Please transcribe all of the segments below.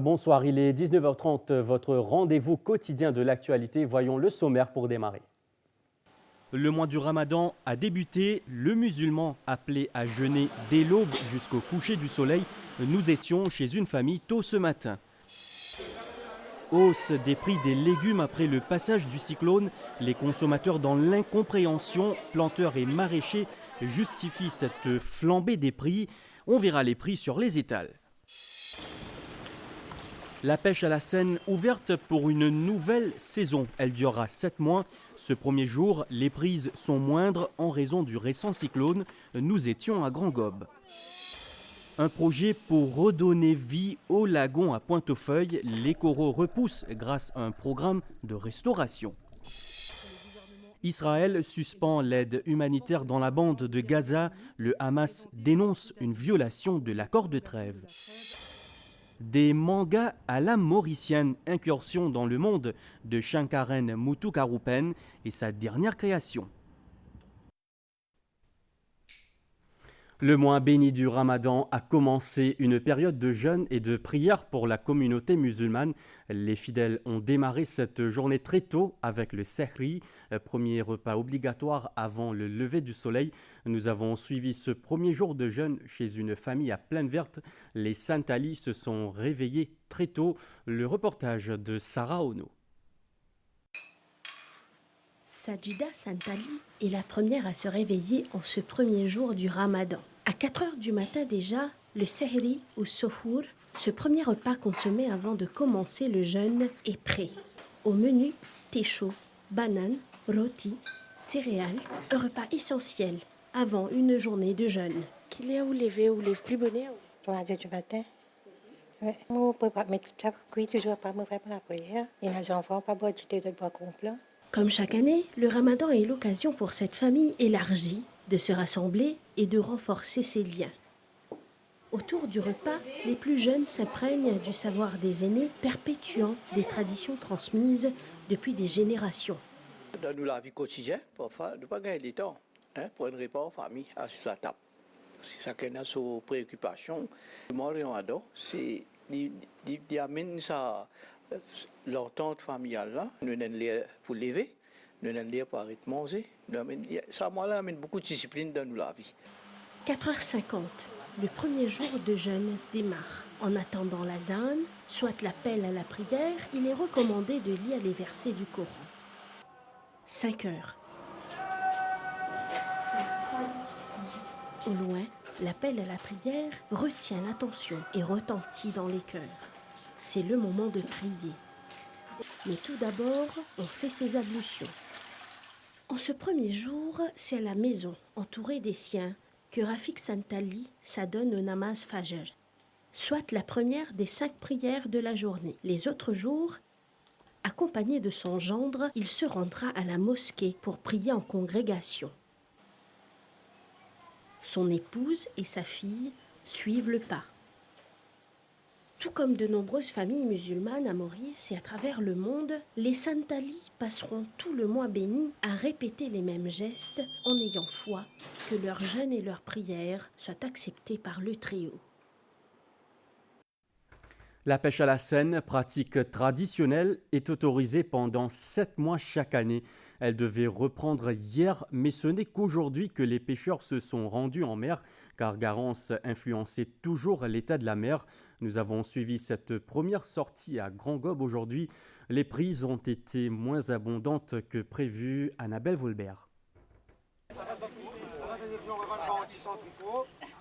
Bonsoir, il est 19h30, votre rendez-vous quotidien de l'actualité. Voyons le sommaire pour démarrer. Le mois du Ramadan a débuté. Le musulman appelé à jeûner dès l'aube jusqu'au coucher du soleil. Nous étions chez une famille tôt ce matin. Hausse des prix des légumes après le passage du cyclone. Les consommateurs dans l'incompréhension, planteurs et maraîchers justifient cette flambée des prix. On verra les prix sur les étals. La pêche à la Seine ouverte pour une nouvelle saison. Elle durera 7 mois. Ce premier jour, les prises sont moindres en raison du récent cyclone. Nous étions à Grand-Gobe. Un projet pour redonner vie au lagon à Pointe-aux-Feuilles. Les coraux repoussent grâce à un programme de restauration. Israël suspend l'aide humanitaire dans la bande de Gaza. Le Hamas dénonce une violation de l'accord de trêve. Des mangas à la mauricienne, incursion dans le monde de Shankaren Muthukarupen et sa dernière création. Le mois béni du Ramadan a commencé, une période de jeûne et de prière pour la communauté musulmane. Les fidèles ont démarré cette journée très tôt avec le sehri, premier repas obligatoire avant le lever du soleil. Nous avons suivi ce premier jour de jeûne chez une famille à Plaine Verte. Les Santali se sont réveillés très tôt. Le reportage de Sarah Ono. Sajida Santali est la première à se réveiller en ce premier jour du Ramadan. À 4 heures du matin déjà, le sehri ou sohour, ce premier repas consommé avant de commencer le jeûne, est prêt. Au menu, thé chaud, bananes, rôti, céréales, un repas essentiel avant une journée de jeûne. Qu'il est ou levé ou lève plus bonnet 3 heures du matin. Ouais. Moi, je ne peux pas mettre ça cuit toujours pas me faire la prière. Et les enfants pas boire du thé de bois complet. Comme chaque année, le Ramadan est l'occasion pour cette famille élargie de se rassembler et de renforcer ses liens. Autour du repas, les plus jeunes s'imprègnent du savoir des aînés, perpétuant des traditions transmises depuis des générations. Dans la vie quotidienne, parfois, ne pas gagner du temps pour un repas en famille, assis à la table. Si chacun a ses préoccupations, le Ramadan, c'est d'amener ça. L'entente familiale, là, nous avons pour lever, nous avons pour arrêter de manger. Ça amène beaucoup de discipline dans la vie. 4h50, le premier jour de jeûne démarre. En attendant l'azan, soit l'appel à la prière, il est recommandé de lire les versets du Coran. 5h. Au loin, l'appel à la prière retient l'attention et retentit dans les cœurs. C'est le moment de prier. Mais tout d'abord, on fait ses ablutions. En ce premier jour, c'est à la maison, entouré des siens, que Rafik Santali s'adonne au namaz Fajr, soit la première des 5 prières de la journée. Les autres jours, accompagné de son gendre, il se rendra à la mosquée pour prier en congrégation. Son épouse et sa fille suivent le pas. Tout comme de nombreuses familles musulmanes à Maurice et à travers le monde, les Santali passeront tout le mois béni à répéter les mêmes gestes en ayant foi que leur jeûne et leur prière soient acceptés par le Très-Haut. La pêche à la Seine, pratique traditionnelle, est autorisée pendant 7 mois chaque année. Elle devait reprendre hier, mais ce n'est qu'aujourd'hui que les pêcheurs se sont rendus en mer, car Garance influençait toujours l'état de la mer. Nous avons suivi cette première sortie à Grand-Gobe aujourd'hui. Les prises ont été moins abondantes que prévu. Annabelle Volbert.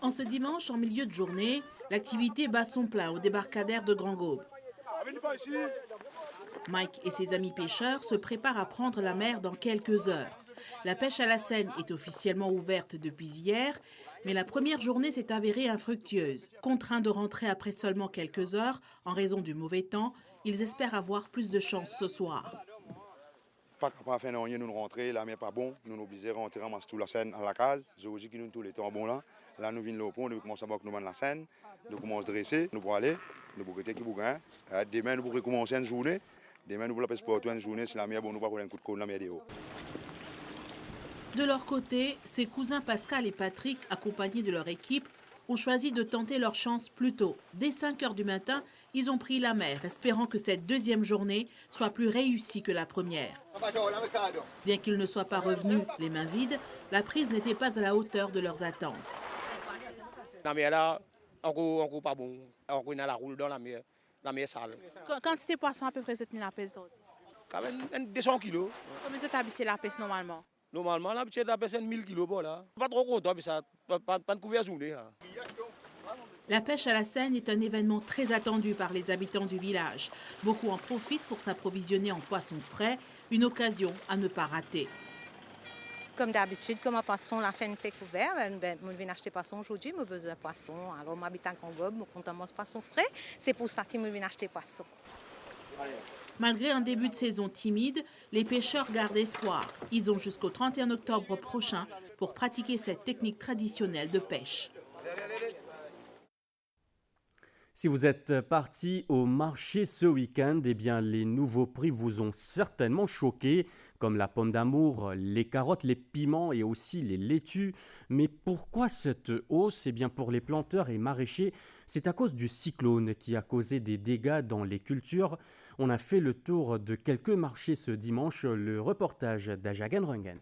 En ce dimanche, en milieu de journée, l'activité bat son plein au débarcadère de Grand-Gobe. Mike et ses amis pêcheurs se préparent à prendre la mer dans quelques heures. La pêche à la Seine est officiellement ouverte depuis hier, mais la première journée s'est avérée infructueuse. Contraints de rentrer après seulement quelques heures en raison du mauvais temps, ils espèrent avoir plus de chance ce soir. Pas capable de faire rien, nous rentrer, la mer pas bon, nous obligés de rentrer ramasser toute la Seine à la case. Zoologie qui nous tous les temps bon là. Là nous venons au pont, nous commençons à voir que nous venons la Seine, nous commençons à dresser, nous pour aller, nous pour quitter qui bougain. Demain nous pourrons commencer une journée. Demain nous pour la pêche pour une journée, si la mer bon nous pas pour un coup de cône la mer dehors. De leur côté, ses cousins Pascal et Patrick, accompagnés de leur équipe, ont choisi de tenter leur chance plus tôt. Dès 5 heures du matin, Ils ont pris la mer, espérant que cette deuxième journée soit plus réussie que la première. Bien qu'ils ne soient pas revenus les mains vides, la prise n'était pas à la hauteur de leurs attentes. La mer là, encore pas bon. On a la roule dans la mer sale. Quantité de poissons à peu près cette nuit la pêche? Quand même 200 kilos. Combien vous êtes habitué à la pêche normalement? Normalement, l'habitude de la pêche c'est 1000 kilos pour là. Pas trop content, mais ça pas de couvert journée. La pêche à la Seine est un événement très attendu par les habitants du village. Beaucoup en profitent pour s'approvisionner en poissons frais, une occasion à ne pas rater. Comme d'habitude, comme un poisson, la Seine est couverte, je viens acheter poisson aujourd'hui, je besoin de poisson. Alors, je habite à Congo, je compte mon poisson frais, c'est pour ça que je viens acheter poisson. Malgré un début de saison timide, les pêcheurs gardent espoir. Ils ont jusqu'au 31 octobre prochain pour pratiquer cette technique traditionnelle de pêche. Si vous êtes parti au marché ce week-end, eh bien, les nouveaux prix vous ont certainement choqué, comme la pomme d'amour, les carottes, les piments et aussi les laitues. Mais pourquoi cette hausse? Eh bien, pour les planteurs et maraîchers, c'est à cause du cyclone qui a causé des dégâts dans les cultures. On a fait le tour de quelques marchés ce dimanche, le reportage d'Ajagan Rungen.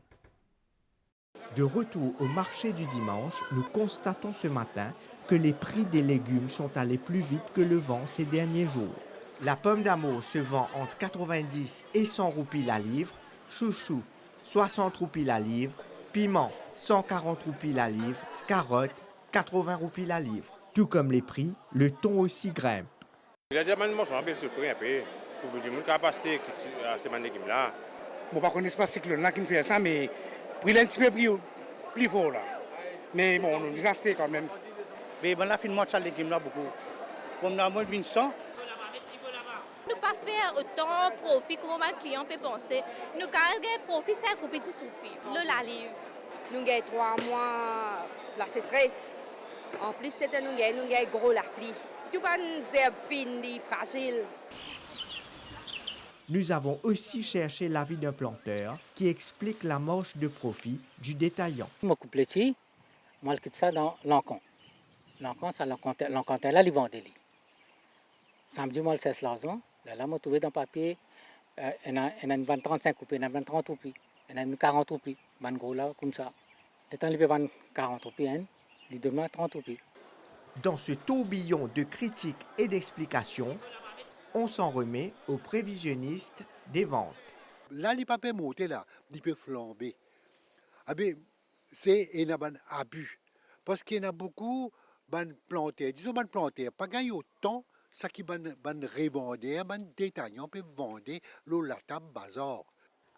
De retour au marché du dimanche, nous constatons ce matin que les prix des légumes sont allés plus vite que le vent ces derniers jours. La pomme d'amour se vend entre 90 et 100 roupies la livre, chouchou 60 roupies la livre, piment 140 roupies la livre, carottes 80 roupies la livre. Tout comme les prix, le ton aussi grimpe. Je ne sais pas si c'est là qui fait ça, mais il est un petit peu plus fort là. Mais bon, nous avons acheté quand même. Mais bon, là, finalement, ça légumes là beaucoup. Comme dans le moins 100. Nous pas faire autant de profit comme le client peut penser. Nous avons profit, c'est un petit soupi. La livre. Nous avons 3 mois la sécheresse. En plus, c'est nous avons gros la pluie. Nous avons une fragile. Nous avons aussi cherché l'avis d'un planteur qui explique la marge de profit du détaillant. Je me coupe les petits, je quitte ça dans l'encon. L'encon, ça l'encon là, ils vendent. Samedi, moi, le 16 l'argent. Là, je me trouve dans le papier, il y a une 35 roupies, il y a une 30 roupies, il y a une 40 roupies. Ben gros là, comme ça. Le temps, il peut vendre 40 roupies, il demande 30 roupies. Dans ce tourbillon de critiques et d'explications, on s'en remet aux prévisionnistes des ventes. Là, il peut monter, là, il peut flamber. C'est un abus. Parce qu'il y en a beaucoup de planteurs. Disons, de planteurs, pas gagner autant, ça qui est revendeur, de détaillants peuvent vendre la table bazar.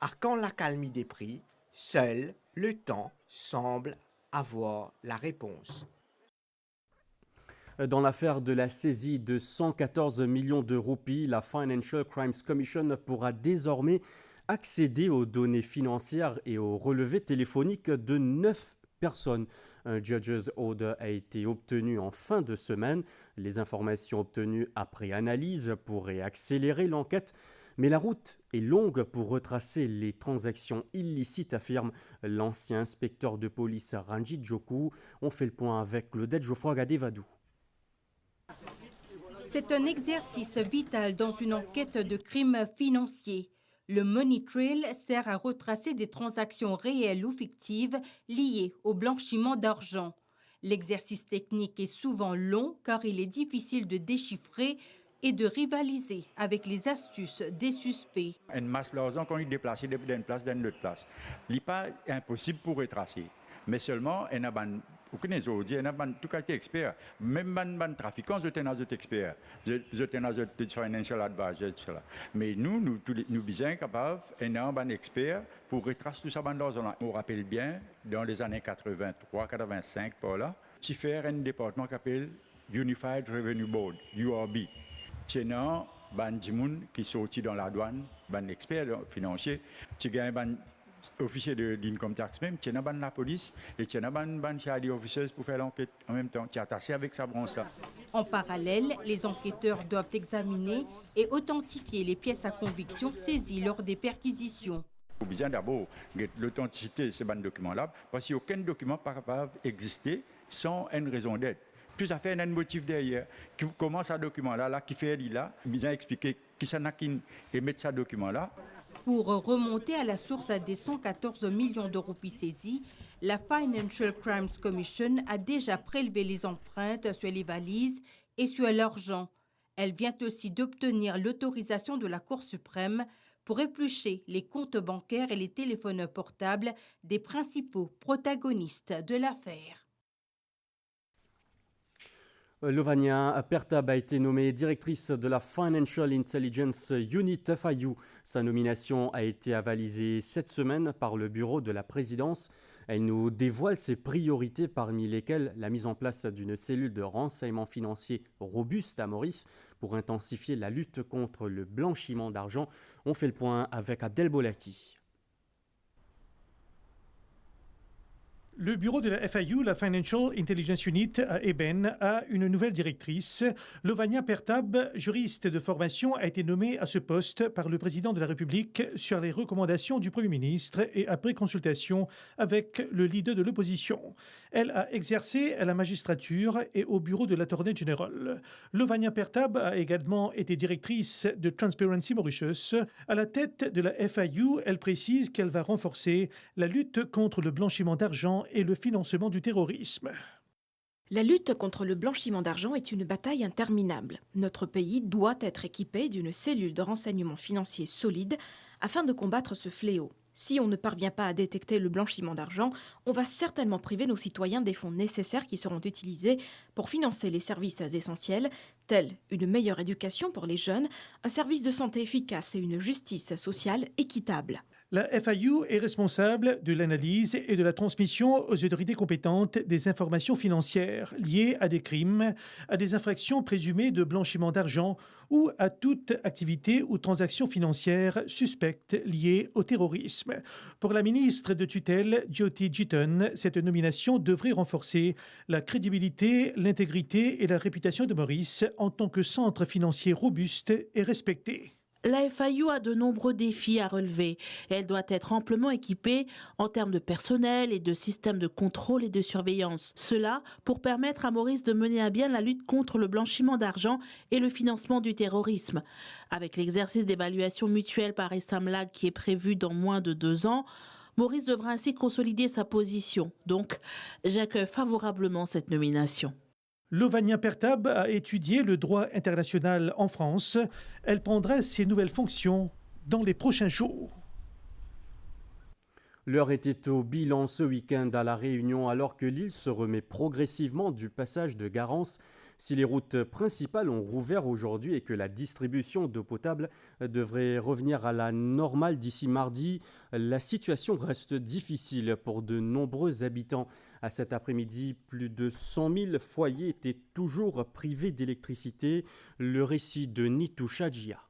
À quand l'accalmie des prix, seul le temps semble avoir la réponse. Dans l'affaire de la saisie de 114 millions de roupies, la Financial Crimes Commission pourra désormais accéder aux données financières et aux relevés téléphoniques de 9 personnes. Un judge's order a été obtenu en fin de semaine. Les informations obtenues après analyse pourraient accélérer l'enquête. Mais la route est longue pour retracer les transactions illicites, affirme l'ancien inspecteur de police Ranjit Joku. On fait le point avec Claudette Geoffroy-Gadevadou. C'est un exercice vital dans une enquête de crimes financiers. Le Money Trail sert à retracer des transactions réelles ou fictives liées au blanchiment d'argent. L'exercice technique est souvent long car il est difficile de déchiffrer et de rivaliser avec les astuces des suspects. Une masse d'argent quand il est déplacé d'une place dans une autre place. Il n'est pas impossible pour retracer, mais seulement il y a tout cas expert, même les trafiquants, ils sont experts, ils sont financial advisors, etc. Mais nous sommes capables, nous sommes un expert pour retracer tout ça dans l'argent. On rappelle bien, dans les années 83-85, par là, il y a un département qui s'appelle Unified Revenue Board, URB. C'est un qui sorti dans la douane, un expert financier, qui a un officier de l'income tax même, qui est dans la police et qui est dans les officiers pour faire l'enquête en même temps, qui est attaché avec sa branche. En parallèle, les enquêteurs doivent examiner et authentifier les pièces à conviction saisies lors des perquisitions. Il faut bien d'abord l'authenticité de ces documents-là, parce qu'aucun document n'est pas capable d'exister sans une raison d'être. Tout à fait, il y a un motif derrière. Comment ce document-là, qui fait là, bien expliquer qui s'en a qui émet ce document-là. Pour remonter à la source des 114 millions de roupies saisies, la Financial Crimes Commission a déjà prélevé les empreintes sur les valises et sur l'argent. Elle vient aussi d'obtenir l'autorisation de la Cour suprême pour éplucher les comptes bancaires et les téléphones portables des principaux protagonistes de l'affaire. Lovania Pertab a été nommée directrice de la Financial Intelligence Unit FIU. Sa nomination a été avalisée cette semaine par le bureau de la présidence. Elle nous dévoile ses priorités, parmi lesquelles la mise en place d'une cellule de renseignement financier robuste à Maurice pour intensifier la lutte contre le blanchiment d'argent. On fait le point avec Abdel Bolaki. Le bureau de la FIU, la Financial Intelligence Unit à Eben, a une nouvelle directrice. Lovania Pertab, juriste de formation, a été nommée à ce poste par le président de la République sur les recommandations du Premier ministre et après consultation avec le leader de l'opposition. Elle a exercé à la magistrature et au bureau de l'Attorney General. Lovania Pertab a également été directrice de Transparency Mauritius. À la tête de la FIU, elle précise qu'elle va renforcer la lutte contre le blanchiment d'argent et le financement du terrorisme. La lutte contre le blanchiment d'argent est une bataille interminable. Notre pays doit être équipé d'une cellule de renseignement financier solide afin de combattre ce fléau. Si on ne parvient pas à détecter le blanchiment d'argent, on va certainement priver nos citoyens des fonds nécessaires qui seront utilisés pour financer les services essentiels, tels une meilleure éducation pour les jeunes, un service de santé efficace et une justice sociale équitable. La FIU est responsable de l'analyse et de la transmission aux autorités compétentes des informations financières liées à des crimes, à des infractions présumées de blanchiment d'argent ou à toute activité ou transaction financière suspecte liée au terrorisme. Pour la ministre de tutelle, Jyoti Jitan, cette nomination devrait renforcer la crédibilité, l'intégrité et la réputation de Maurice en tant que centre financier robuste et respecté. La FIU a de nombreux défis à relever. Elle doit être amplement équipée en termes de personnel et de systèmes de contrôle et de surveillance. Cela pour permettre à Maurice de mener à bien la lutte contre le blanchiment d'argent et le financement du terrorisme. Avec l'exercice d'évaluation mutuelle par Essamlag qui est prévu dans moins de 2 ans, Maurice devra ainsi consolider sa position. Donc, j'accueille favorablement cette nomination. Lovania Pertab a étudié le droit international en France. Elle prendra ses nouvelles fonctions dans les prochains jours. L'heure était au bilan ce week-end à La Réunion alors que l'île se remet progressivement du passage de Garance. Si les routes principales ont rouvert aujourd'hui et que la distribution d'eau potable devrait revenir à la normale d'ici mardi, la situation reste difficile pour de nombreux habitants. À cet après-midi, plus de 100 000 foyers étaient toujours privés d'électricité. Le récit de Nitou Chadjia.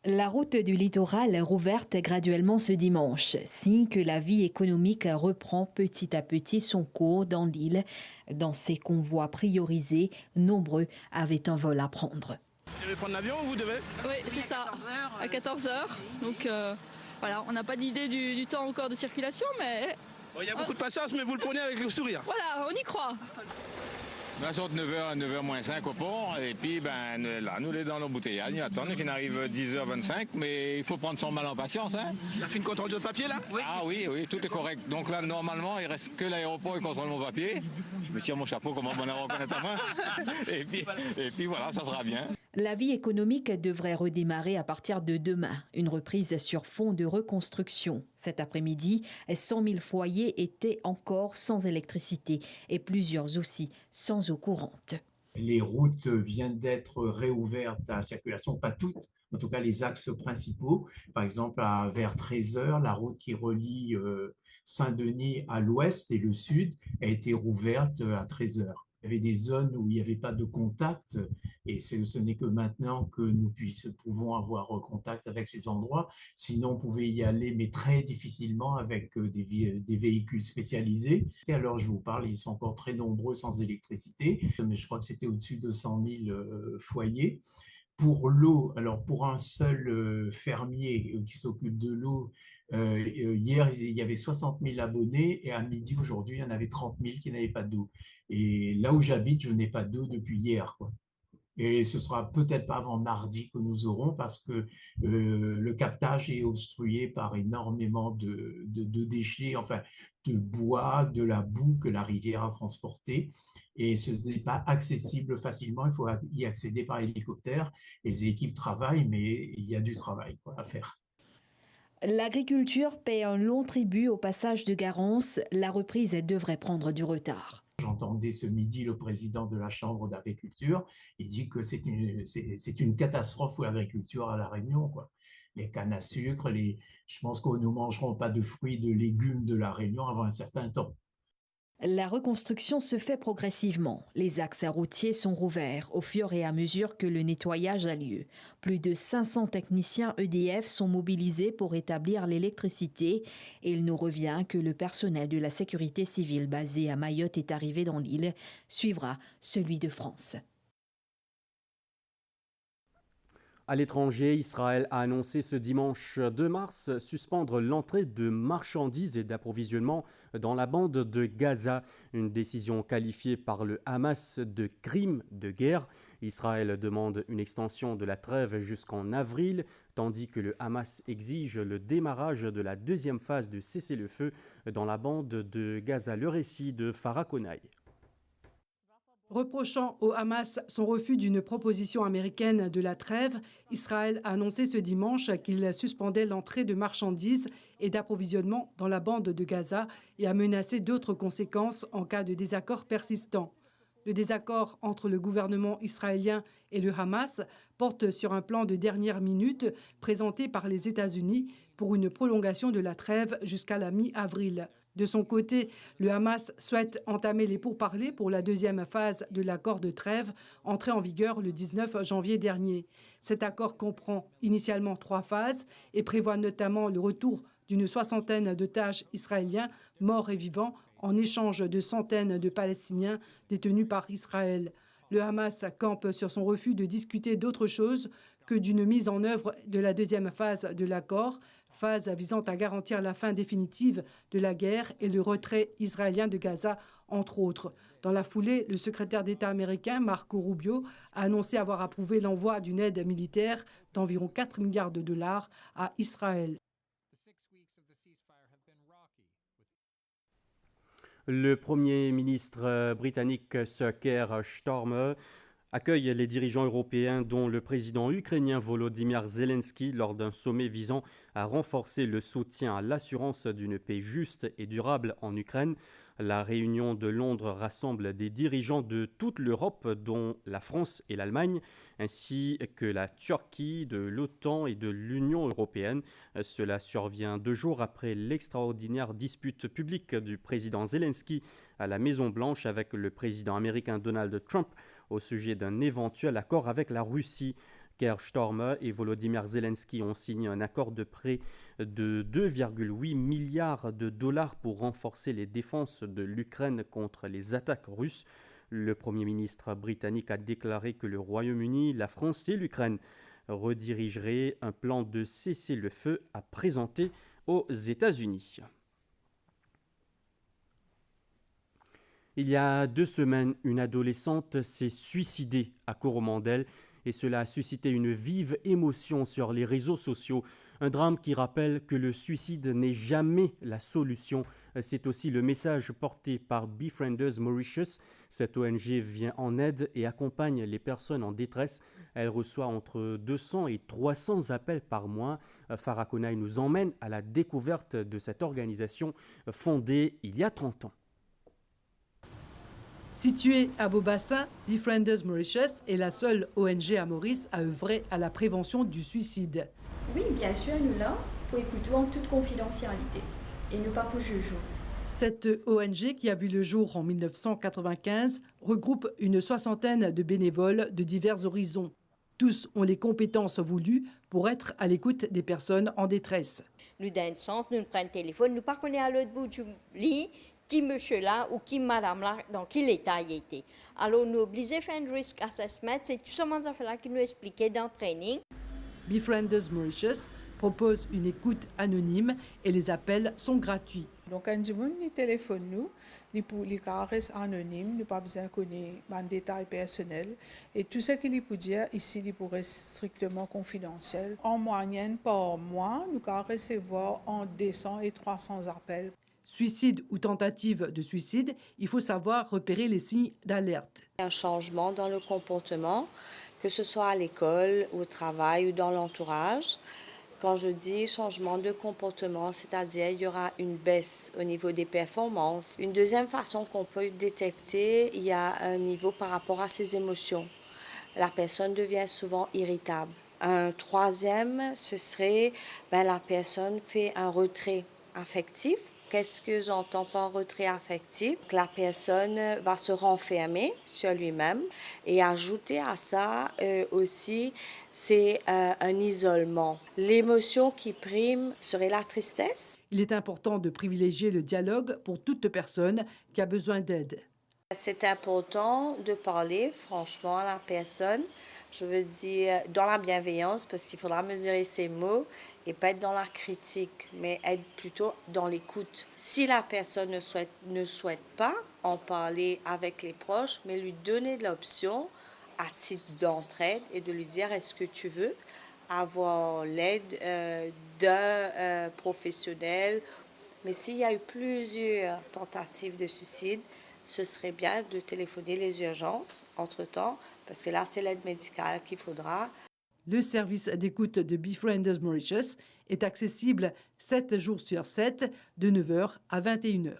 La route du littoral est rouverte graduellement ce dimanche, signe que la vie économique reprend petit à petit son cours dans l'île. Dans ces convois priorisés, nombreux avaient un vol à prendre. Vous devez prendre l'avion ou vous devez? Oui, c'est ça, à 14h. Donc voilà, on n'a pas d'idée du temps encore de circulation, mais... Il y a beaucoup de patience, mais vous le prenez avec le sourire. Voilà, on y croit. On sort de 9h à 9h-5 au port, et puis là, nous, on est dans l'embouteillage. On attend, il arrive 10h25, mais il faut prendre son mal en patience. Hein. Il a fait une contrôle de papier, là? Oui. Ah oui, tout est correct. Donc là, normalement, il reste que l'aéroport et contrôle mon papier. Je me tire mon chapeau, comment on a reconnaître à moi. et puis voilà, ça sera bien. La vie économique devrait redémarrer à partir de demain. Une reprise sur fond de reconstruction. Cet après-midi, 100 000 foyers étaient encore sans électricité et plusieurs aussi sans eau courante. Les routes viennent d'être réouvertes à la circulation, pas toutes, en tout cas les axes principaux. Par exemple, vers 13h, la route qui relie Saint-Denis à l'ouest et le sud a été rouverte à 13h. Il y avait des zones où il n'y avait pas de contact et ce n'est que maintenant que nous pouvons avoir contact avec ces endroits. Sinon, on pouvait y aller, mais très difficilement avec des véhicules spécialisés. Et alors, je vous parle, ils sont encore très nombreux sans électricité, mais je crois que c'était au-dessus de 100 000 foyers. Pour l'eau, alors pour un seul fermier qui s'occupe de l'eau, Hier, il y avait 60 000 abonnés et à midi aujourd'hui, il y en avait 30 000 qui n'avaient pas d'eau. Et là où j'habite, je n'ai pas d'eau depuis hier, quoi. Et ce sera peut-être pas avant mardi que nous aurons parce que le captage est obstrué par énormément de déchets, enfin de bois, de la boue que la rivière a transporté. Et ce n'est pas accessible facilement, il faut y accéder par hélicoptère. Les équipes travaillent, mais il y a du travail à faire. L'agriculture paie un long tribut au passage de Garance. La reprise devrait prendre du retard. J'entendais ce midi le président de la Chambre d'agriculture. Il dit que c'est une catastrophe pour l'agriculture à La Réunion, quoi. Les cannes à sucre, je pense que nous ne mangerons pas de fruits, de légumes de La Réunion avant un certain temps. La reconstruction se fait progressivement. Les axes routiers sont rouverts au fur et à mesure que le nettoyage a lieu. Plus de 500 techniciens EDF sont mobilisés pour rétablir l'électricité et il nous revient que le personnel de la sécurité civile basé à Mayotte est arrivé dans l'île, suivra celui de France. À l'étranger, Israël a annoncé ce dimanche 2 mars suspendre l'entrée de marchandises et d'approvisionnement dans la bande de Gaza, une décision qualifiée par le Hamas de crime de guerre. Israël demande une extension de la trêve jusqu'en avril, tandis que le Hamas exige le démarrage de la deuxième phase de cessez-le-feu dans la bande de Gaza. Le récit de Farah Konaï. Reprochant au Hamas son refus d'une proposition américaine de la trêve, Israël a annoncé ce dimanche qu'il suspendait l'entrée de marchandises et d'approvisionnement dans la bande de Gaza et a menacé d'autres conséquences en cas de désaccord persistant. Le désaccord entre le gouvernement israélien et le Hamas porte sur un plan de dernière minute présenté par les États-Unis pour une prolongation de la trêve jusqu'à la mi-avril. De son côté, le Hamas souhaite entamer les pourparlers pour la deuxième phase de l'accord de trêve, entré en vigueur le 19 janvier dernier. Cet accord comprend initialement 3 phases et prévoit notamment le retour d'une soixantaine d'otages israéliens morts et vivants en échange de centaines de Palestiniens détenus par Israël. Le Hamas campe sur son refus de discuter d'autre chose que d'une mise en œuvre de la deuxième phase de l'accord, phase visant à garantir la fin définitive de la guerre et le retrait israélien de Gaza, entre autres. Dans la foulée, le secrétaire d'État américain Marco Rubio a annoncé avoir approuvé l'envoi d'une aide militaire d'environ 4 milliards de dollars à Israël. Le Premier ministre britannique Sir Keir Starmer accueille les dirigeants européens dont le président ukrainien Volodymyr Zelensky lors d'un sommet visant à renforcer le soutien à l'assurance d'une paix juste et durable en Ukraine. La réunion de Londres rassemble des dirigeants de toute l'Europe, dont la France et l'Allemagne, ainsi que la Turquie, de l'OTAN et de l'Union européenne. Cela survient 2 jours après l'extraordinaire dispute publique du président Zelensky à la Maison-Blanche avec le président américain Donald Trump au sujet d'un éventuel accord avec la Russie. Keir Starmer et Volodymyr Zelensky ont signé un accord de prêt de 2,8 milliards de dollars pour renforcer les défenses de l'Ukraine contre les attaques russes. Le Premier ministre britannique a déclaré que le Royaume-Uni, la France et l'Ukraine redirigeraient un plan de cessez-le-feu à présenter aux États-Unis. Il y a 2 semaines, une adolescente s'est suicidée à Coromandel et cela a suscité une vive émotion sur les réseaux sociaux. Un drame qui rappelle que le suicide n'est jamais la solution. C'est aussi le message porté par Befrienders Mauritius. Cette ONG vient en aide et accompagne les personnes en détresse. Elle reçoit entre 200 et 300 appels par mois. Farah Konaï nous emmène à la découverte de cette organisation fondée il y a 30 ans. Située à Beaubassin, Befrienders Mauritius est la seule ONG à Maurice à œuvrer à la prévention du suicide. Oui, bien sûr, nous là pour écouter en toute confidentialité et ne pas pour juger. Cette ONG, qui a vu le jour en 1995, regroupe une soixantaine de bénévoles de divers horizons. Tous ont les compétences voulues pour être à l'écoute des personnes en détresse. Nous dans un centre, nous prenons le téléphone, nous ne connaissons pas à l'autre bout du lit qui monsieur là ou qui madame là, dans quel état il était. Alors nous obligés à faire un risk assessment, c'est tout ce monde là qui nous expliquait dans le training. Befrienders Mauritius propose une écoute anonyme et les appels sont gratuits. Donc, quand on téléphone nous, les cas restent anonymes, nous pas besoin de connaître des détails personnels. Et tout ce qu'il peut dire ici, il pourrait être strictement confidentiel. En moyenne, par mois, nous allons recevoir entre 200 et 300 appels. Suicide ou tentative de suicide, il faut savoir repérer les signes d'alerte. Un changement dans le comportement, que ce soit à l'école, au travail ou dans l'entourage. Quand je dis changement de comportement, c'est-à-dire il y aura une baisse au niveau des performances. Une deuxième façon qu'on peut détecter, il y a un niveau par rapport à ses émotions. La personne devient souvent irritable. Un troisième, ce serait la personne fait un retrait affectif. Qu'est-ce que j'entends par retrait affectif? La personne va se renfermer sur lui-même et ajouter à ça aussi, c'est un isolement. L'émotion qui prime serait la tristesse. Il est important de privilégier le dialogue pour toute personne qui a besoin d'aide. C'est important de parler franchement à la personne, je veux dire dans la bienveillance parce qu'il faudra mesurer ses mots et pas être dans la critique, mais être plutôt dans l'écoute. Si la personne ne souhaite pas en parler avec les proches, mais lui donner l'option à titre d'entraide et de lui dire est-ce que tu veux avoir l'aide d'un professionnel. Mais s'il y a eu plusieurs tentatives de suicide, ce serait bien de téléphoner les urgences entre-temps, parce que là, c'est l'aide médicale qu'il faudra. Le service d'écoute de Befrienders Mauritius est accessible 7 jours sur 7, de 9h à 21h.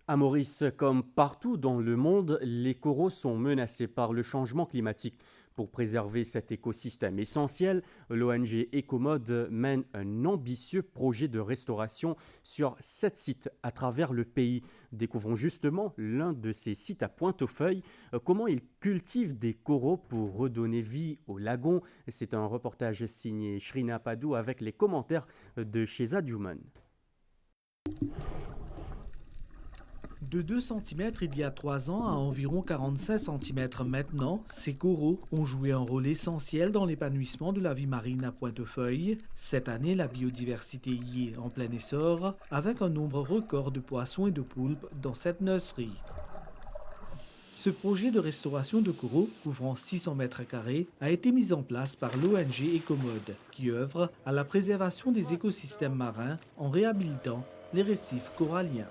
À Maurice, comme partout dans le monde, les coraux sont menacés par le changement climatique. Pour préserver cet écosystème essentiel, l'ONG Ecomod mène un ambitieux projet de restauration sur 7 sites à travers le pays. Découvrons justement l'un de ces sites à Pointe-aux-Feuilles, comment ils cultivent des coraux pour redonner vie au lagon. C'est un reportage signé Shrina Padou avec les commentaires de Sheza Duman. De 2 cm il y a 3 ans à environ 45 cm maintenant, ces coraux ont joué un rôle essentiel dans l'épanouissement de la vie marine à Pointe-aux-Feuilles. Cette année, la biodiversité y est en plein essor, avec un nombre record de poissons et de poulpes dans cette nurserie. Ce projet de restauration de coraux, couvrant 600 m², a été mis en place par l'ONG Ecomod, qui œuvre à la préservation des écosystèmes marins en réhabilitant les récifs coralliens.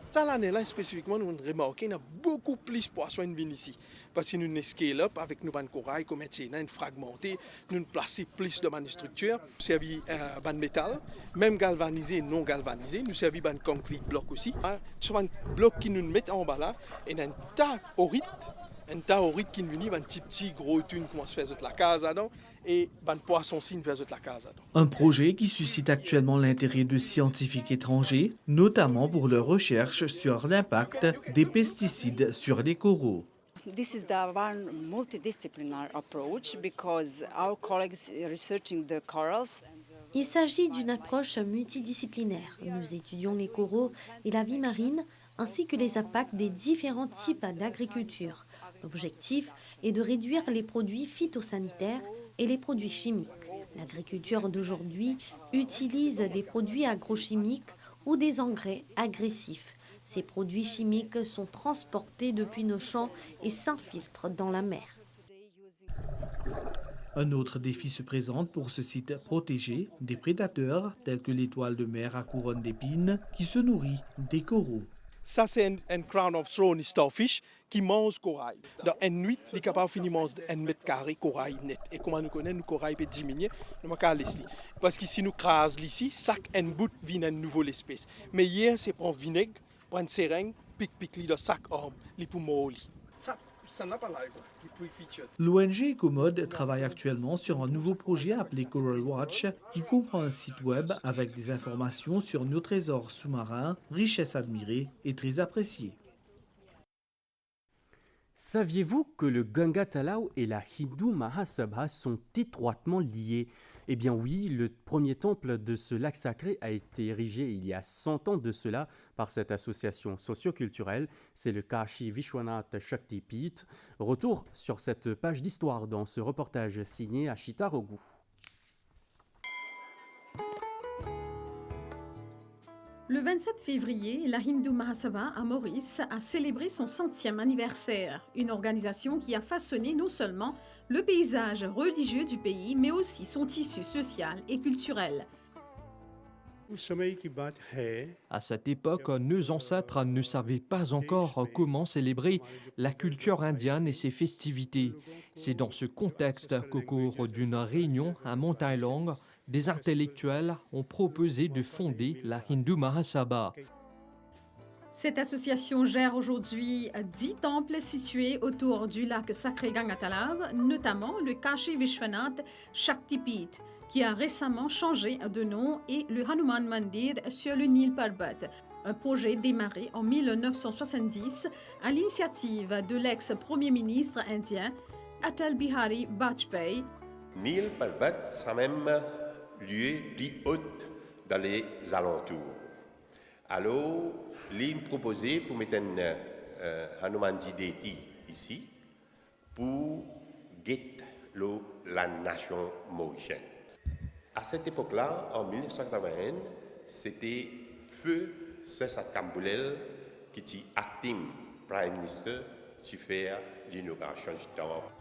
Cette année-là, spécifiquement, nous avons remarqué qu'il y a beaucoup plus de poissons qui viennent ici. Parce que nous avons scale up avec nos bandes corail, comme nous fragmenté, nous avons placé plus de structures, nous servi de métal, même galvanisé et non galvanisé, nous servi de concrete bloc aussi. Ce sont des blocs qui nous mettent en bas là, et un tas d'orites qui viennent, un petit gros tune qui se fait de la case dedans, et un poisson qui fait de la case dedans. Un projet qui suscite actuellement l'intérêt de scientifiques étrangers, notamment pour leurs recherches sur l'impact des pesticides sur les coraux. This is the one multidisciplinary approach because our colleagues researching the corals. Il s'agit d'une approche multidisciplinaire. Nous étudions les coraux et la vie marine, ainsi que les impacts des différents types d'agriculture. L'objectif est de réduire les produits phytosanitaires et les produits chimiques. L'agriculture d'aujourd'hui utilise des produits agrochimiques ou des engrais agressifs. Ces produits chimiques sont transportés depuis nos champs et s'infiltrent dans la mer. Un autre défi se présente pour ce site protégé des prédateurs tels que l'étoile de mer à couronne d'épines qui se nourrit des coraux. Ça, c'est un crown of thorny starfish qui mange corail. Dans une nuit, il est capable de manger 1 mètre carré corail net. Et comme nous connaissons, le corail peut diminuer, nous ne pouvons pas laisser. Parce que si nous crasons ici, chaque bout vient une nouvelle espèce. Mais hier, c'est prendre vinaigre, prendre seringue, pic-pic, dans chaque arme, pour mourir. Ça n'a pas l'air. L'ONG Ecomod travaille actuellement sur un nouveau projet appelé Coral Watch qui comprend un site web avec des informations sur nos trésors sous-marins, richesses admirées et très appréciées. Saviez-vous que le Ganga Talao et la Hindu Mahasabha sont étroitement liés? Eh bien oui, le premier temple de ce lac sacré a été érigé il y a 100 ans de cela par cette association socioculturelle. C'est le Kashi Vishwanath Shakti Peeth. Retour sur cette page d'histoire dans ce reportage signé Ashita Roghu. Le 27 février, la Hindu Mahasabha à Maurice a célébré son 100e anniversaire, une organisation qui a façonné non seulement le paysage religieux du pays, mais aussi son tissu social et culturel. À cette époque, nos ancêtres ne savaient pas encore comment célébrer la culture indienne et ses festivités. C'est dans ce contexte qu'au cours d'une réunion à Montagne Longue, des intellectuels ont proposé de fonder la Hindu Mahasabha. Cette association gère aujourd'hui 10 temples situés autour du lac sacré Gangatalav, notamment le Kashi Vishwanath Shaktipith, qui a récemment changé de nom, et le Hanuman Mandir sur le Nil Parbat, un projet démarré en 1970 à l'initiative de l'ex-premier ministre indien Atal Bihari Vajpayee. Nil Parbat, c'est même lieu plus haut dans les alentours. Alors, il proposé pour mettre un Hanumanji Deity ici pour guider la nation mauricienne. À cette époque-là, en 1981, c'était Feu Sesat Kamboulel qui était acting Prime Minister qui fait l'inauguration du temple.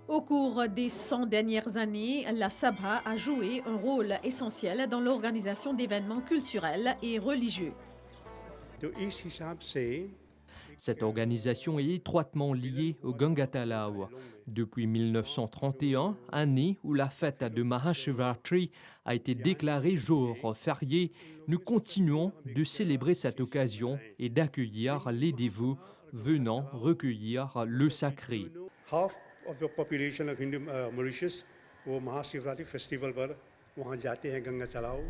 Au cours des 100 dernières années, la Sabha a joué un rôle essentiel dans l'organisation d'événements culturels et religieux. Cette organisation est étroitement liée au Gangatalav. Depuis 1931, année où la fête de Mahashivaratri a été déclarée jour férié, nous continuons de célébrer cette occasion et d'accueillir les dévots venant recueillir le sacré. of the population of Hindu Mauritius वो महाशिवरात्रि फेस्टिवल पर वहाँ जाते हैं गंगा चलाओ.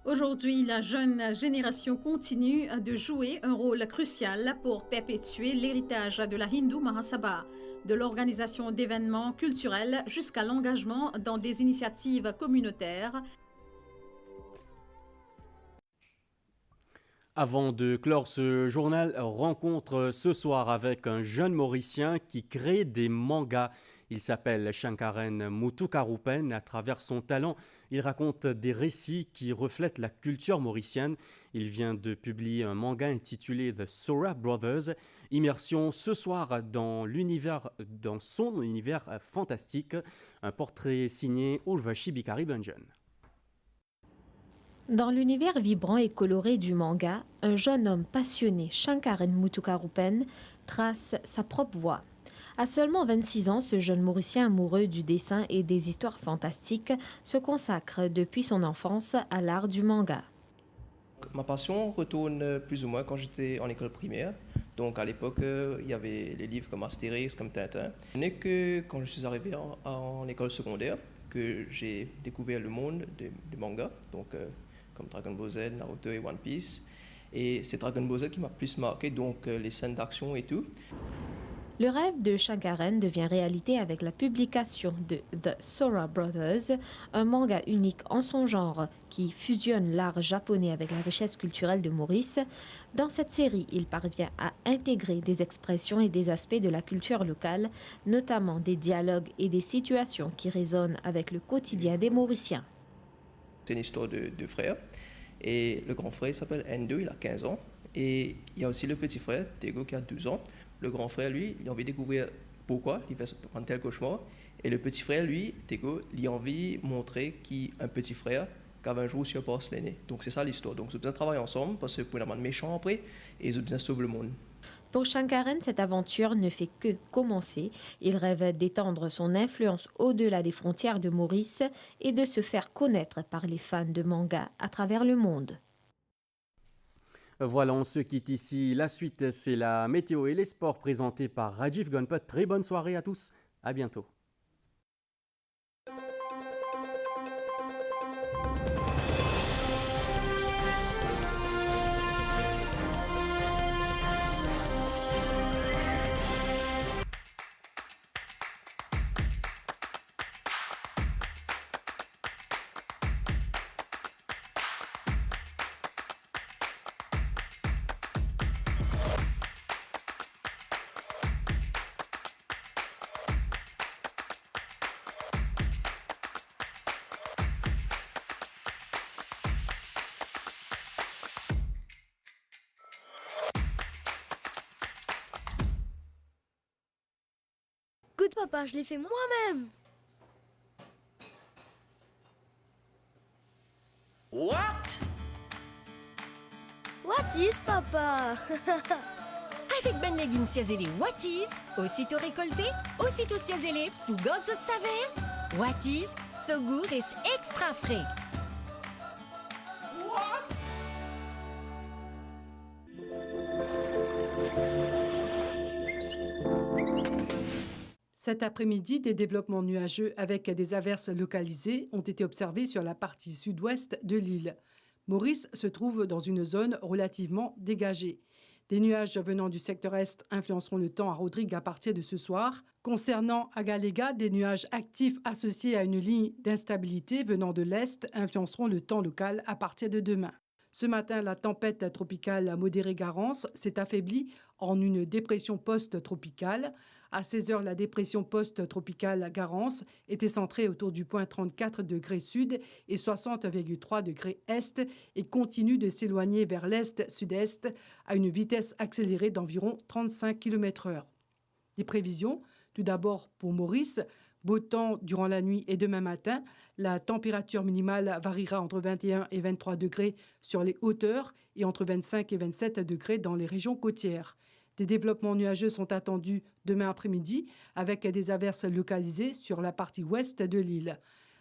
Aujourd'hui, la jeune génération continue de jouer un rôle crucial pour perpétuer l'héritage de la Hindu Mahasabha, de l'organisation d'événements culturels jusqu'à l'engagement dans des initiatives communautaires. Avant de clore ce journal, rencontre ce soir avec un jeune Mauricien qui crée des mangas. Il s'appelle Shankaren Muthukarupen. À travers son talent, il raconte des récits qui reflètent la culture mauricienne. Il vient de publier un manga intitulé The Sora Brothers. Immersion ce soir dans son univers fantastique. Un portrait signé Urvashi Bikari Bunjan. Dans l'univers vibrant et coloré du manga, un jeune homme passionné, Shankaren Muthukarupen, trace sa propre voie. À seulement 26 ans, ce jeune Mauricien amoureux du dessin et des histoires fantastiques se consacre depuis son enfance à l'art du manga. Ma passion retourne plus ou moins quand j'étais en école primaire. Donc à l'époque, il y avait les livres comme Astérix, comme Tintin. Ce n'est que quand je suis arrivé en école secondaire que j'ai découvert le monde des mangas. Donc, comme Dragon Ball Z, Naruto et One Piece. Et c'est Dragon Ball Z qui m'a plus marqué, donc les scènes d'action et tout. Le rêve de Shankaren devient réalité avec la publication de The Sora Brothers, un manga unique en son genre qui fusionne l'art japonais avec la richesse culturelle de Maurice. Dans cette série, il parvient à intégrer des expressions et des aspects de la culture locale, notamment des dialogues et des situations qui résonnent avec le quotidien des Mauriciens. C'est une histoire de deux frères. Et le grand frère s'appelle Endo, il a 15 ans. Et il y a aussi le petit frère, Tego, qui a 12 ans. Le grand frère, lui, il a envie de découvrir pourquoi il fait un tel cauchemar. Et le petit frère, lui, Tego, il a envie de montrer qu'il a un petit frère qu'avait un jour surpasse l'aîné. Donc c'est ça l'histoire. Donc ils ont besoin de travailler ensemble parce que pour la man méchant après, et ils ont besoin de sauver le monde. Pour Shankaren, cette aventure ne fait que commencer. Il rêve d'étendre son influence au-delà des frontières de Maurice et de se faire connaître par les fans de manga à travers le monde. Voilà, on se quitte ici. La suite, c'est la météo et les sports présentés par Rajiv Gonput. Très bonne soirée à tous. À bientôt. Écoute papa, je l'ai fait moi-même. What? What is papa? Avec Ben Leggin Siazélé What is, aussitôt récolté, aussitôt siazélé, pour godzo de saver. What is, sogour et extra frais. Cet après-midi, des développements nuageux avec des averses localisées ont été observés sur la partie sud-ouest de l'île. Maurice se trouve dans une zone relativement dégagée. Des nuages venant du secteur est influenceront le temps à Rodrigue à partir de ce soir. Concernant Agalega, des nuages actifs associés à une ligne d'instabilité venant de l'est influenceront le temps local à partir de demain. Ce matin, la tempête tropicale modérée Garance s'est affaiblie en une dépression post-tropicale. À 16 heures, la dépression post-tropicale Garance était centrée autour du point 34 degrés sud et 60,3 degrés est et continue de s'éloigner vers l'est-sud-est à une vitesse accélérée d'environ 35 km/h. Des prévisions, tout d'abord pour Maurice. Beau temps durant la nuit et demain matin. La température minimale variera entre 21 et 23 degrés sur les hauteurs et entre 25 et 27 degrés dans les régions côtières. Des développements nuageux sont attendus demain après-midi avec des averses localisées sur la partie ouest de l'île.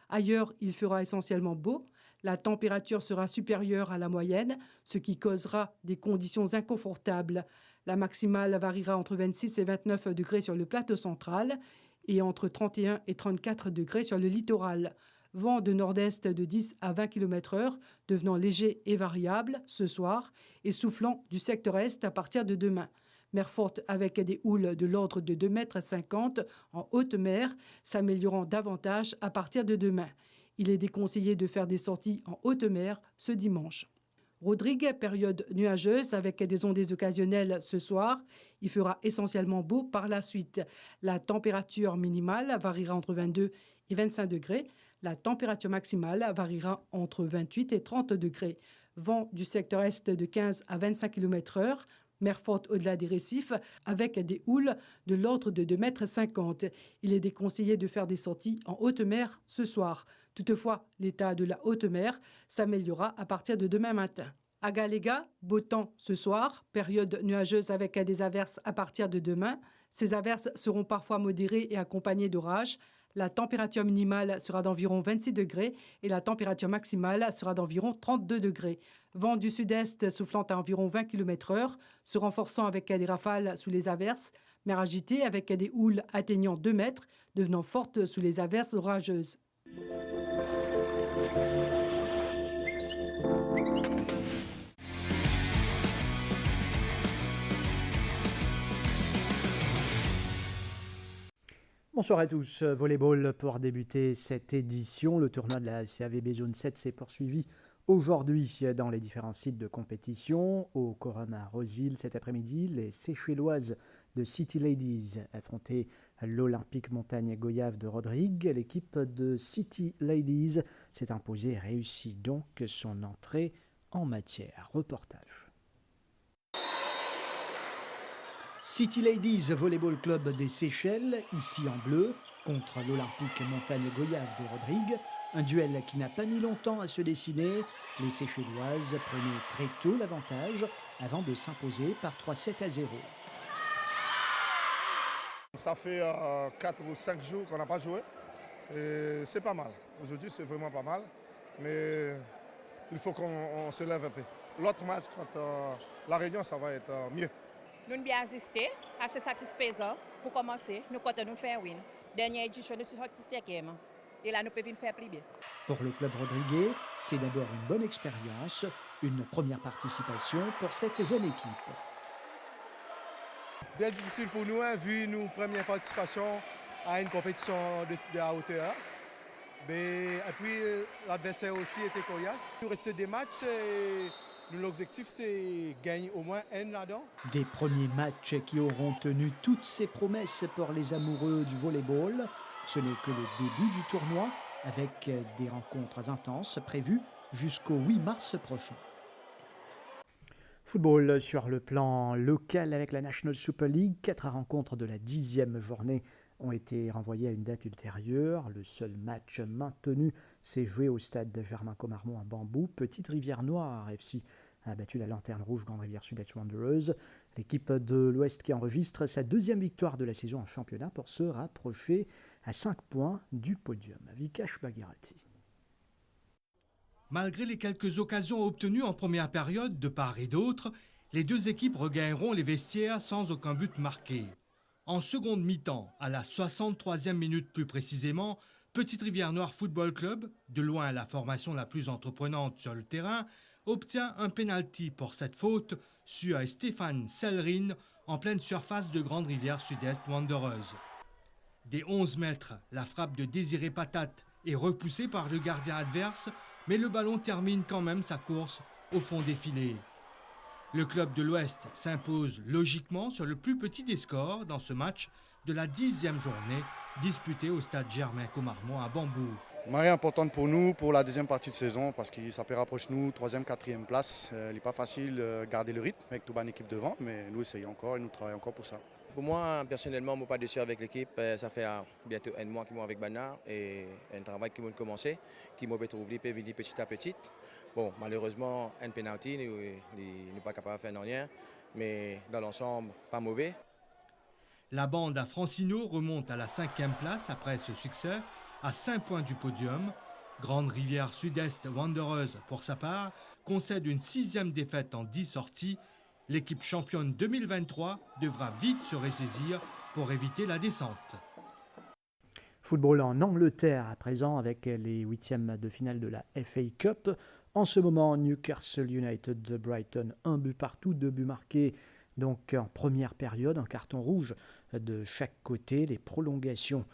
Ailleurs, il fera essentiellement beau. La température sera supérieure à la moyenne, ce qui causera des conditions inconfortables. La maximale variera entre 26 et 29 degrés sur le plateau central et entre 31 et 34 degrés sur le littoral. Vent de nord-est de 10 à 20 km/h, devenant léger et variable ce soir et soufflant du secteur est à partir de demain. Mer forte avec des houles de l'ordre de 2,50 m en haute mer, s'améliorant davantage à partir de demain. Il est déconseillé de faire des sorties en haute mer ce dimanche. Rodrigue, période nuageuse avec des ondées occasionnelles ce soir. Il fera essentiellement beau par la suite. La température minimale variera entre 22 et 25 degrés. La température maximale variera entre 28 et 30 degrés. Vent du secteur est de 15 à 25 km/h. Mer forte au-delà des récifs avec des houles de l'ordre de 2,50 m. Il est déconseillé de faire des sorties en haute mer ce soir. Toutefois, l'état de la haute mer s'améliorera à partir de demain matin. À Galega, beau temps ce soir, période nuageuse avec des averses à partir de demain. Ces averses seront parfois modérées et accompagnées d'orages. La température minimale sera d'environ 26 degrés et la température maximale sera d'environ 32 degrés. Vent du sud-est soufflant à environ 20 km/h, se renforçant avec des rafales sous les averses. Mer agitée avec des houles atteignant 2 mètres, devenant fortes sous les averses orageuses. Bonsoir à tous. Volleyball pour débuter cette édition. Le tournoi de la CAVB Zone 7 s'est poursuivi aujourd'hui dans les différents sites de compétition. Au Quorum à Rosil cet après-midi, les Seychelloises de City Ladies affrontaient l'Olympique Montagne Goyave de Rodrigue. L'équipe de City Ladies s'est imposée et réussit donc son entrée en matière. Reportage. City Ladies Volleyball Club des Seychelles, ici en bleu, contre l'Olympique Montagne Goyave de Rodrigue. Un duel qui n'a pas mis longtemps à se dessiner. Les Seychelloises prenaient très tôt l'avantage avant de s'imposer par 3-7 à 0. Ça fait 4 ou 5 jours qu'on n'a pas joué. Et c'est pas mal. Aujourd'hui, c'est vraiment pas mal. Mais il faut qu'on se lève un peu. L'autre match contre La Réunion, ça va être mieux. Nous avons bien assisté, assez satisfaisant pour commencer. Nous comptons nous faire win. Dernière édition, nous sommes sortis 5e. Et là, nous pouvons faire plus bien. Pour le club rodriguais, c'est d'abord une bonne expérience, une première participation pour cette jeune équipe. Bien difficile pour nous, vu nos premières participations à une compétition de la hauteur. Mais, et puis, l'adversaire aussi était coriace. Il restait des matchs et l'objectif, c'est gagner au moins un là-dedans. Des premiers matchs qui auront tenu toutes ces promesses pour les amoureux du volleyball. Ce n'est que le début du tournoi, avec des rencontres intenses prévues jusqu'au 8 mars prochain. Football sur le plan local avec la National Super League. 4 rencontres de la 10e journée ont été renvoyées à une date ultérieure. Le seul match maintenu s'est joué au stade de Germain-Commarmont à Bambou. Petite Rivière Noire FC a battu la Lanterne Rouge Grande Rivière Sud-Est Wanderers. L'équipe de l'Ouest qui enregistre sa 2e victoire de la saison en championnat pour se rapprocher à 5 points du podium. Vikash Bhagirathi. Malgré les quelques occasions obtenues en première période de part et d'autre, les deux équipes regagneront les vestiaires sans aucun but marqué. En seconde mi-temps, à la 63e minute plus précisément, Petite Rivière Noire Football Club, de loin la formation la plus entreprenante sur le terrain, obtient un pénalty pour cette faute sur Stéphane Sellerin en pleine surface de Grande Rivière Sud-Est Wanderers. Des 11 mètres, la frappe de Désiré Patate est repoussée par le gardien adverse, mais le ballon termine quand même sa course au fond des filets. Le club de l'Ouest s'impose logiquement sur le plus petit des scores dans ce match de la 10e journée disputée au stade Germain-Commarmont à Bambou. Marée importante pour nous pour la deuxième partie de saison parce que ça peut rapprocher nous 3e, 4e place. Il n'est pas facile de garder le rythme avec toute une équipe devant, mais nous essayons encore et nous travaillons encore pour ça. Pour moi, personnellement, je ne suis pas déçu avec l'équipe. Ça fait bientôt un mois qu'ils sont avec Bana et un travail qui va commencer, qui m'a trouvé petit à petit. Bon, malheureusement, un penalty, nous n'est pas capable de faire rien, mais dans l'ensemble, pas mauvais. La bande à Francino remonte à la 5e place après ce succès, à 5 points du podium. Grande Rivière Sud-Est Wanderers, pour sa part, concède une 6e défaite en 10 sorties. L'équipe championne 2023 devra vite se ressaisir pour éviter la descente. Football en Angleterre à présent avec les 8e de finale de la FA Cup. En ce moment, Newcastle United de Brighton, 1 but partout, 2 buts marqués. Donc en première période, un carton rouge de chaque côté, les prolongations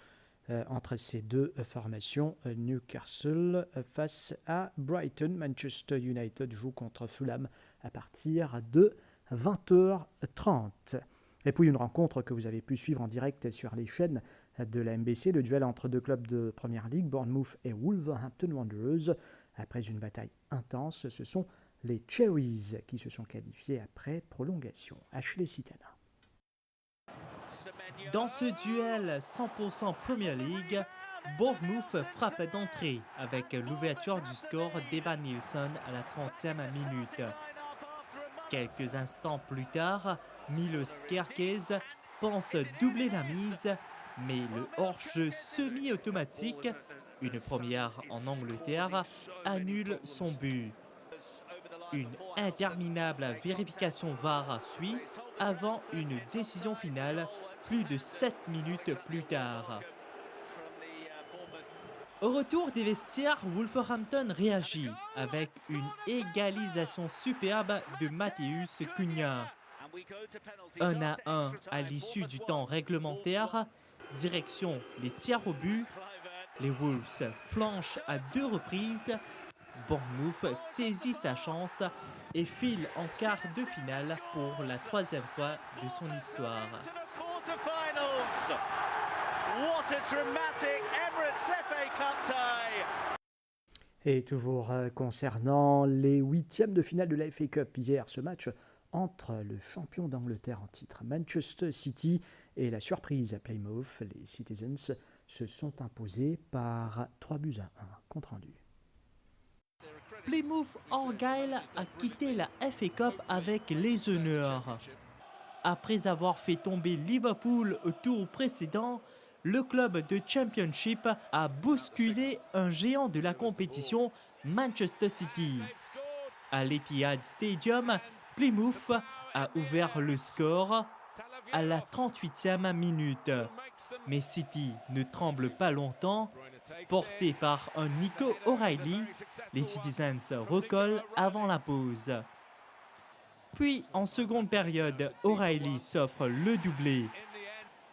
entre ces deux formations. Newcastle face à Brighton. Manchester United joue contre Fulham à partir de 20h30. Et puis une rencontre que vous avez pu suivre en direct sur les chaînes de la MBC, le duel entre deux clubs de Première Ligue, Bournemouth et Wolverhampton Wanderers. Après une bataille intense, ce sont les Cherries qui se sont qualifiés après prolongation. Ashley Sitana. Dans ce duel 100% Premier League, Bournemouth frappe d'entrée avec l'ouverture du score d'Evan Nilsson à la 30e minute. Quelques instants plus tard, Milos Kerkez pense doubler la mise, mais le hors-jeu semi-automatique, une première en Angleterre, annule son but. Une interminable vérification VAR suit avant une décision finale plus de 7 minutes plus tard. Au retour des vestiaires, Wolverhampton réagit avec une égalisation superbe de Mateusz Cunha. 1-1 à l'issue du temps réglementaire, direction les tirs au but. Les Wolves flanchent à 2 reprises. Bournemouth saisit sa chance et file en quart de finale pour la 3e fois de son histoire. Et toujours concernant les 8e de finale de la FA Cup hier, ce match entre le champion d'Angleterre en titre Manchester City et la surprise à Plymouth, les Citizens se sont imposés par 3-1 compte rendu. Plymouth Argyle a quitté la FA Cup avec les honneurs. Après avoir fait tomber Liverpool au tour précédent, le club de Championship a bousculé un géant de la compétition, Manchester City. À l'Etihad Stadium, Plymouth a ouvert le score à la 38e minute. Mais City ne tremble pas longtemps. Porté par un Nico O'Reilly, les Citizens recollent avant la pause. Puis, en seconde période, O'Reilly s'offre le doublé.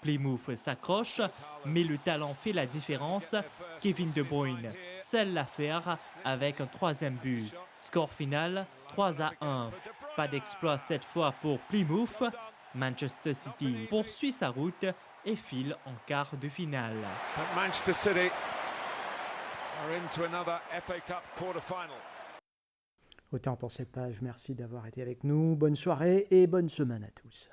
Plymouth s'accroche, mais le talent fait la différence. Kevin De Bruyne scelle l'affaire avec un 3e but. Score final 3-1. Pas d'exploit cette fois pour Plymouth. Manchester City poursuit sa route et file en quart de finale. Manchester City are into another FA Cup quarter-final. Autant pour cette page, merci d'avoir été avec nous. Bonne soirée et bonne semaine à tous.